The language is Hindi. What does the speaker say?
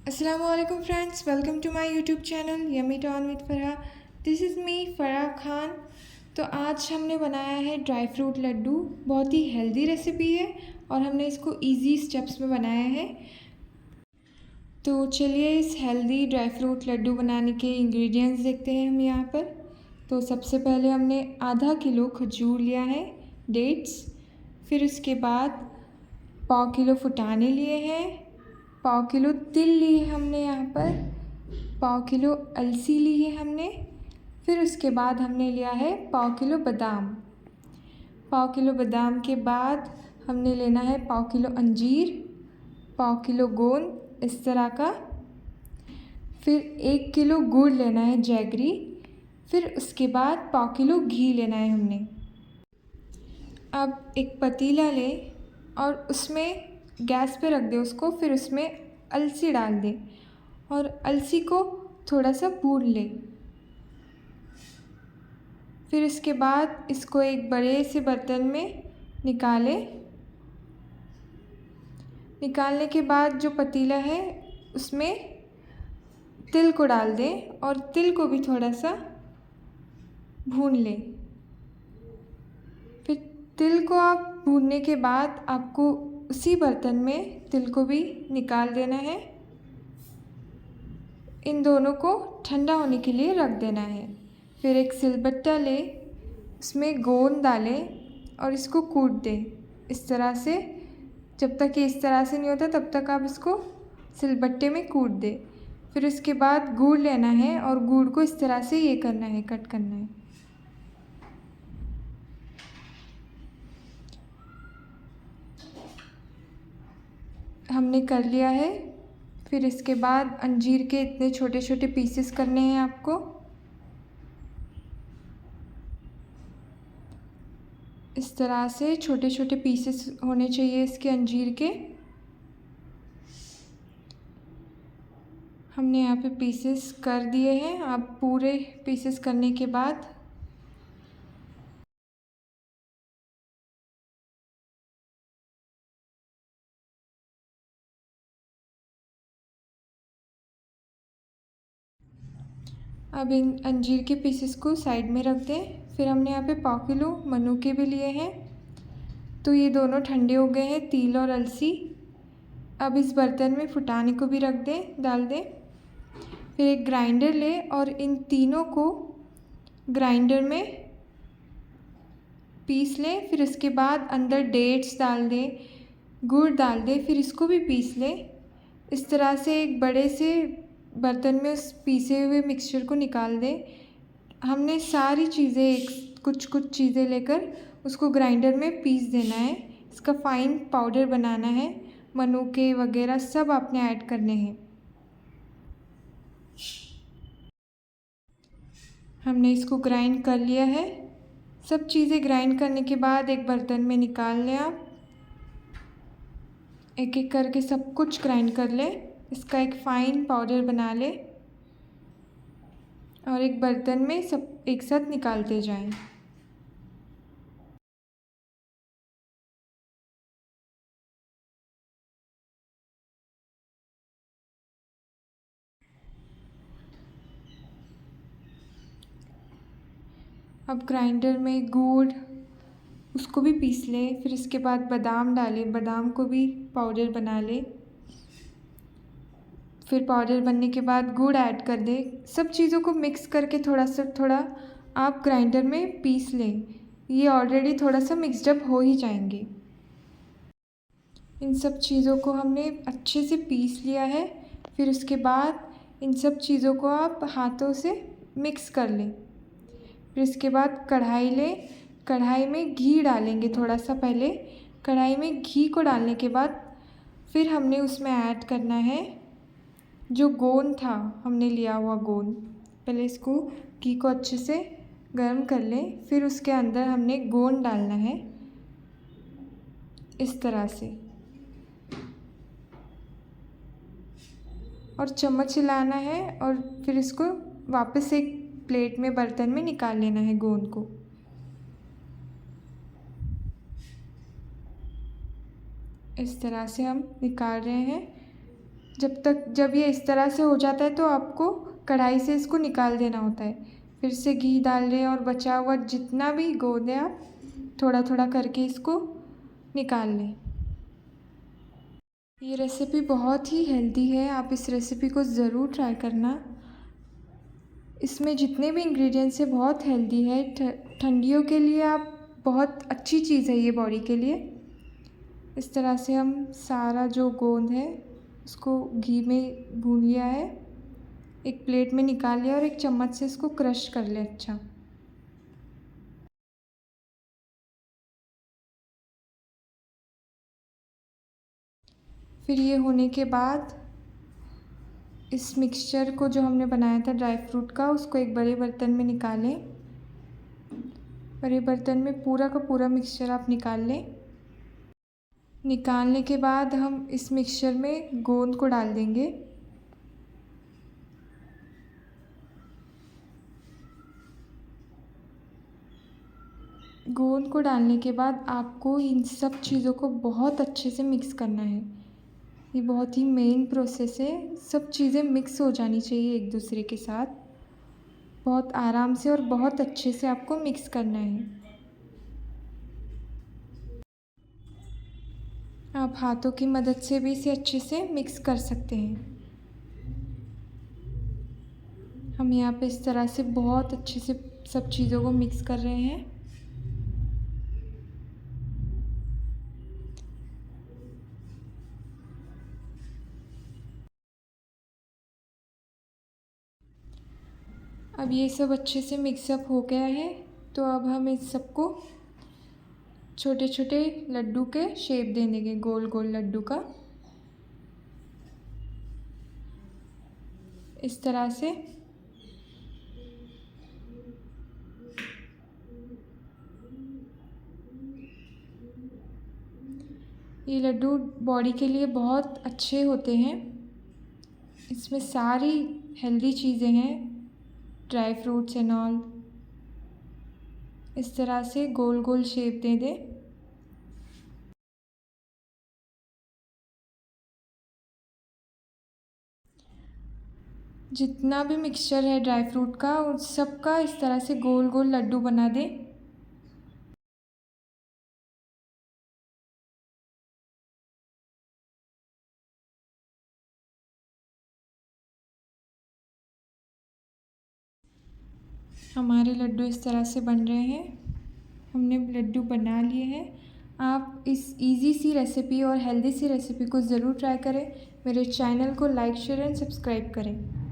Assalamualaikum friends, welcome to my YouTube channel Yummy Town with Farah. This is me Farah Khan. तो आज हमने बनाया है ड्राई फ्रूट लड्डू। बहुत ही हेल्दी रेसिपी है और हमने इसको इजी स्टेप्स में बनाया है। तो चलिए इस हेल्दी ड्राई फ्रूट लड्डू बनाने के इंग्रेडिएंट्स देखते हैं हम यहाँ पर। तो सबसे पहले हमने आधा किलो खजूर लिया है, डेट्स। फिर उसके बाद पाव किलो फुटाने लिए हैं, पाव किलो तिल लिए हमने यहाँ पर, पाव किलो अलसी ली है हमने। फिर उसके बाद हमने लिया है पाव किलो बादाम। पाव किलो बादाम के बाद हमने लेना है पाव किलो अंजीर, पाव किलो गोंद इस तरह का। फिर 1 किलो गुड़ लेना है जैगरी। फिर उसके बाद पाव किलो घी लेना है हमने। अब एक पतीला लें और उसमें गैस पे रख दे उसको। फिर उसमें अलसी डाल दें और अलसी को थोड़ा सा भून लें। फिर इसके बाद इसको एक बड़े से बर्तन में निकालें। निकालने के बाद जो पतीला है उसमें तिल को डाल दें और तिल को भी थोड़ा सा भून लें। फिर तिल को आप भूनने के बाद आपको उसी बर्तन में तिल को भी निकाल देना है। इन दोनों को ठंडा होने के लिए रख देना है। फिर एक सिलबट्टा लें, उसमें गोंद डालें और इसको कूट दें इस तरह से। जब तक ये इस तरह से नहीं होता तब तक आप इसको सिलबट्टे में कूट दें। फिर उसके बाद गुड़ लेना है और गुड़ को इस तरह से ये करना है, कट करना है। हमने कर लिया है। फिर इसके बाद अंजीर के इतने छोटे छोटे पीसेस करने हैं आपको। इस तरह से छोटे छोटे पीसेस होने चाहिए इसके अंजीर के। हमने यहाँ पे पीसेस कर दिए हैं। आप पूरे पीसेस करने के बाद अब इन अंजीर के पीसेस को साइड में रख दें। फिर हमने यहाँ पे पाव किलो मनुके भी लिए हैं। तो ये दोनों ठंडे हो गए हैं, तिल और अलसी। अब इस बर्तन में फुटाने को भी रख दें, डाल दें। फिर एक ग्राइंडर लें और इन तीनों को ग्राइंडर में पीस लें। फिर उसके बाद अंदर डेट्स डाल दें, गुड़ डाल दें, फिर इसको भी पीस लें। इस तरह से एक बड़े से बर्तन में उस पीसे हुए मिक्सचर को निकाल दें। हमने सारी चीज़ें कुछ कुछ चीज़ें लेकर उसको ग्राइंडर में पीस देना है। इसका फ़ाइन पाउडर बनाना है। मनुके वगैरह सब आपने ऐड करने हैं। हमने इसको ग्राइंड कर लिया है। सब चीज़ें ग्राइंड करने के बाद एक बर्तन में निकाल लें आप। एक एक करके सब कुछ ग्राइंड कर लें। इसका एक फ़ाइन पाउडर बना लें और एक बर्तन में सब एक साथ निकालते जाएं। अब ग्राइंडर में गुड़ उसको भी पीस लें। फिर इसके बाद बादाम डालें, बादाम को भी पाउडर बना लें। फिर पाउडर बनने के बाद गुड़ ऐड कर दें। सब चीज़ों को मिक्स करके थोड़ा आप ग्राइंडर में पीस लें। ये ऑलरेडी थोड़ा सा मिक्सड अप हो ही जाएंगे। इन सब चीज़ों को हमने अच्छे से पीस लिया है। फिर उसके बाद इन सब चीज़ों को आप हाथों से मिक्स कर लें। फिर इसके बाद कढ़ाई लें, कढ़ाई में घी डालेंगे थोड़ा सा पहले। कढ़ाई में घी को डालने के बाद फिर हमने उसमें ऐड करना है जो गोंद था, हमने लिया हुआ गोंद। पहले इसको घी को अच्छे से गर्म कर लें। फिर उसके अंदर हमने गोंद डालना है इस तरह से और चम्मच हिलाना है और फिर इसको वापस एक प्लेट में बर्तन में निकाल लेना है गोंद को। इस तरह से हम निकाल रहे हैं। जब ये इस तरह से हो जाता है तो आपको कढ़ाई से इसको निकाल देना होता है। फिर से घी डाल लें और बचा हुआ जितना भी गोंद है आप थोड़ा थोड़ा करके इसको निकाल लें। ये रेसिपी बहुत ही हेल्दी है, आप इस रेसिपी को ज़रूर ट्राई करना। इसमें जितने भी इंग्रेडिएंट्स है बहुत हेल्दी है, ठंडियों के लिए आप बहुत अच्छी चीज़ है ये बॉडी के लिए। इस तरह से हम सारा जो गोंद है उसको घी में भून लिया है, एक प्लेट में निकाल लिया और एक चम्मच से इसको क्रश कर लें अच्छा। फिर ये होने के बाद इस मिक्सचर को जो हमने बनाया था ड्राई फ्रूट का उसको एक बड़े बर्तन में निकालें। बड़े बर्तन में पूरा का पूरा मिक्सचर आप निकाल लें। निकालने के बाद हम इस मिक्सचर में गोंद को डाल देंगे। गोंद को डालने के बाद आपको इन सब चीज़ों को बहुत अच्छे से मिक्स करना है। ये बहुत ही मेन प्रोसेस है, सब चीज़ें मिक्स हो जानी चाहिए एक दूसरे के साथ। बहुत आराम से और बहुत अच्छे से आपको मिक्स करना है। आप हाथों की मदद से भी इसे अच्छे से मिक्स कर सकते हैं। हम यहाँ पे इस तरह से बहुत अच्छे से सब चीज़ों को मिक्स कर रहे हैं। अब ये सब अच्छे से मिक्सअप हो गया है, तो अब हम इस सबको छोटे छोटे लड्डू के शेप दे देंगे, गोल गोल लड्डू का इस तरह से। ये लड्डू बॉडी के लिए बहुत अच्छे होते हैं, इसमें सारी हेल्दी चीज़ें हैं, ड्राई फ्रूट्स एंड ऑल। इस तरह से गोल गोल शेप दे दें। जितना भी मिक्सचर है ड्राई फ्रूट का उस सब का इस तरह से गोल गोल लड्डू बना दें। हमारे लड्डू इस तरह से बन रहे हैं, हमने लड्डू बना लिए हैं। आप इस इजी सी रेसिपी और हेल्दी सी रेसिपी को ज़रूर ट्राई करें। मेरे चैनल को लाइक शेयर एंड सब्सक्राइब करें।